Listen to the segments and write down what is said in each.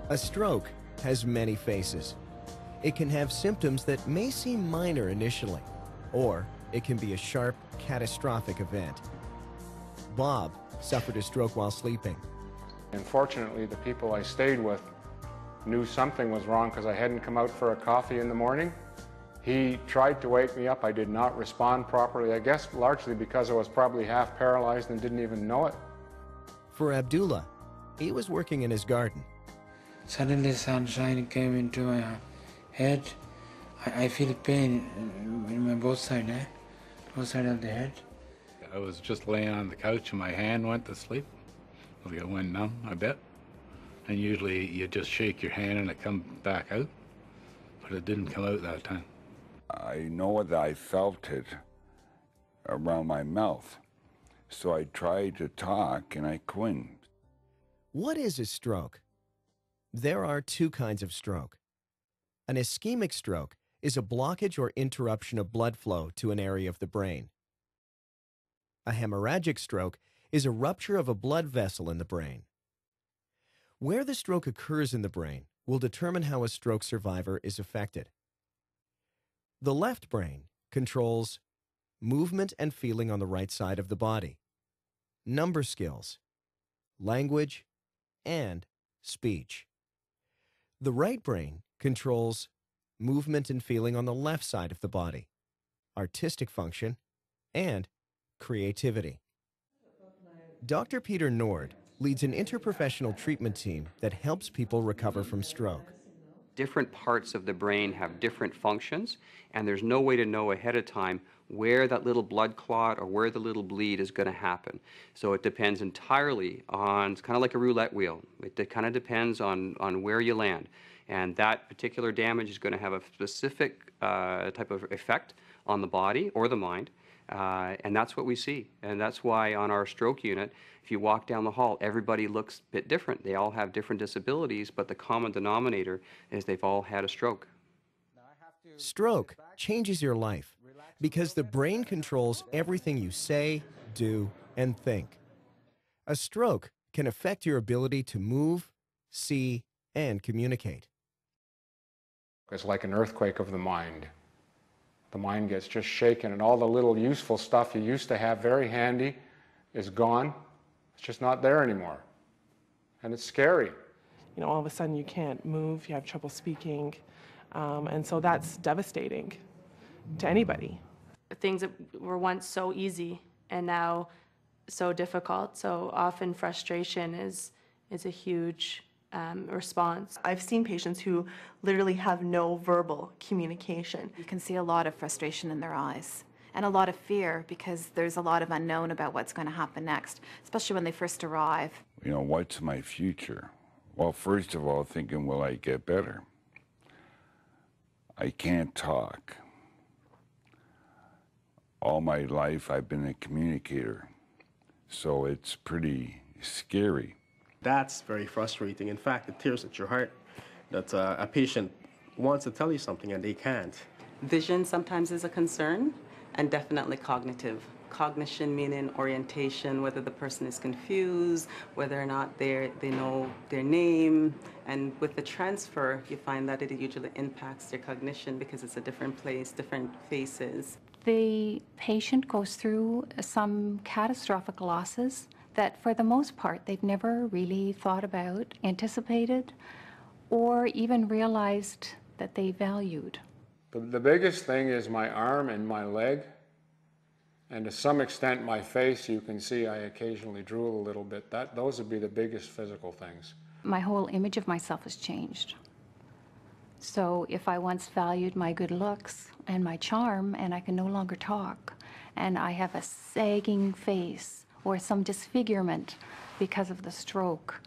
A stroke has many faces. It can have symptoms that may seem minor initially, or it can be a sharp, catastrophic event. Bob suffered a stroke while sleeping. Unfortunately, the people I stayed with knew something was wrong because I hadn't come out for a coffee in the morning. He tried to wake me up. I did not respond properly, I guess largely because I was probably half paralyzed and didn't even know it. For Abdullah, he was working in his garden. Suddenly sunshine came into my head. I feel pain in my both sides of the head. I was just laying on the couch and my hand went to sleep. It went numb, I bet. And usually you just shake your hand and it comes back out, but it didn't come out that time. I know that I felt it around my mouth, so I tried to talk and I couldn't. What is a stroke? There are two kinds of stroke. An ischemic stroke is a blockage or interruption of blood flow to an area of the brain. A hemorrhagic stroke is a rupture of a blood vessel in the brain. Where the stroke occurs in the brain will determine how a stroke survivor is affected. The left brain controls movement and feeling on the right side of the body, number skills, language, and speech. The right brain controls movement and feeling on the left side of the body, artistic function, and creativity. Dr. Peter Nord leads an interprofessional treatment team that helps people recover from stroke. Different parts of the brain have different functions, and there's no way to know ahead of time where that little blood clot or where the little bleed is going to happen. So it depends entirely on, it's kind of like a roulette wheel. It kind of depends on where you land. And that particular damage is going to have a specific type of effect on the body or the mind. And that's what we see. And that's why on our stroke unit, if you walk down the hall, everybody looks a bit different. They all have different disabilities, but the common denominator is they've all had a stroke. Stroke changes your life because the brain controls everything you say, do, and think. A stroke can affect your ability to move, see, and communicate. It's like an earthquake of the mind. The mind gets just shaken, and all the little useful stuff you used to have very handy is gone. It's just not there anymore. And it's scary. You know, all of a sudden you can't move, you have trouble speaking, and so that's devastating to anybody. Things that were once so easy and now so difficult, so often frustration is a huge response. I've seen patients who literally have no verbal communication. You can see a lot of frustration in their eyes and a lot of fear because there's a lot of unknown about what's going to happen next, especially when they first arrive. You know, what's my future? Well, first of all, thinking, will I get better? I can't talk. All my life I've been a communicator, so it's pretty scary. That's very frustrating. In fact, it tears at your heart that a patient wants to tell you something and they can't. Vision sometimes is a concern, and definitely cognitive. Cognition meaning orientation, whether the person is confused, whether or not they know their name. And with the transfer, you find that it usually impacts their cognition because it's a different place, different faces. The patient goes through some catastrophic losses that for the most part they've never really thought about, anticipated, or even realized that they valued. The biggest thing is my arm and my leg, and to some extent my face. You can see I occasionally drool a little bit. Those would be the biggest physical things. My whole image of myself has changed. So if I once valued my good looks and my charm, and I can no longer talk, and I have a sagging face, or some disfigurement because of the stroke,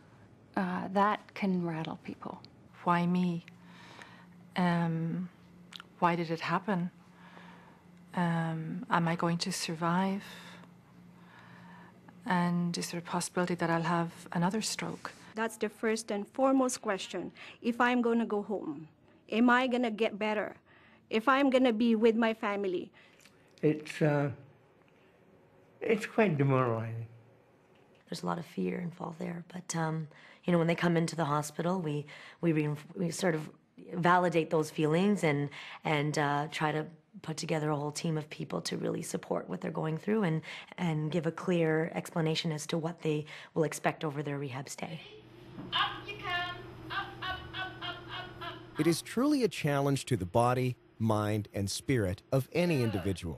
that can rattle people. Why me? Why did it happen? Am I going to survive? And is there a possibility that I'll have another stroke? That's the first and foremost question. If I'm going to go home, am I going to get better? If I'm going to be with my family? It's quite demoralizing. There's a lot of fear involved there, but you know, when they come into the hospital, we sort of validate those feelings and try to put together a whole team of people to really support what they're going through and give a clear explanation as to what they will expect over their rehab stay. It is truly a challenge to the body, mind, and spirit of any individual.